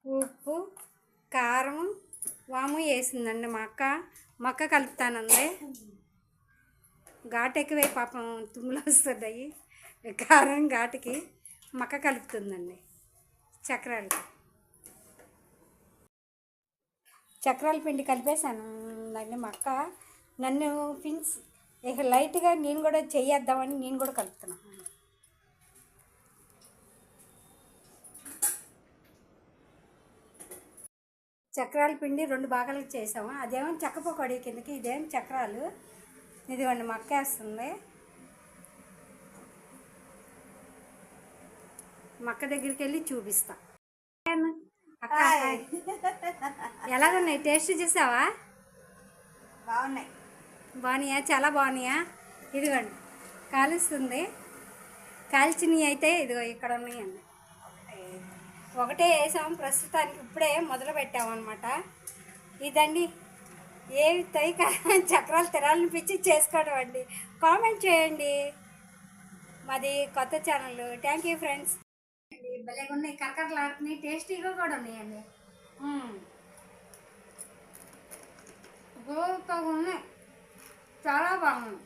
ఉప్పు, కారం, వాము వేసిందండి మా అక్క కలుపుతానంది. ఘాటు ఎక్కువై పాపం తుమ్ములు వస్తున్నాయి. కారం ఘాటుకి మక్క కలుపుతుందండి. చక్రాల పిండి కలిపేశాను అండి. మా అక్క నన్ను పిన్స్ ఇక లైట్గా నేను కూడా చేద్దామని నేను కూడా కలుపుతున్నాను. చక్రాల పిండి 2 భాగాలకు చేసాము. అదేమో చెక్క పకోడీ కిందకి, ఇదేమో చక్రాలు. ఇదిగోండి మా అక్క వేస్తుంది. మా అక్క దగ్గరికి వెళ్ళి చూపిస్తా. అక్క ఎలాగున్నాయి? టేస్ట్ చేసావా? బాగున్నాయా? చాలా బాగున్నాయా? ఇదిగోండి కాలుస్తుంది. కాల్చినవి అయితే ఇదిగో ఇక్కడ ఉన్నాయండి. ఒకటే వేసాము ప్రస్తుతానికి, ఇప్పుడే మొదలు పెట్టామన్నమాట. ఇదండి ఏవి చక్రాలు తినాలనిపించి చేసుకోవడం అండి. కామెంట్ చేయండి. మాది కొత్త ఛానల్. Thank you friends. భలేగా ఉన్నాయి, కరకరలాడుతున్నాయి, టేస్టీగా కూడా ఉన్నాయండి. సూపర్గా ఉన్నాయి, చాలా బాగున్నాయి.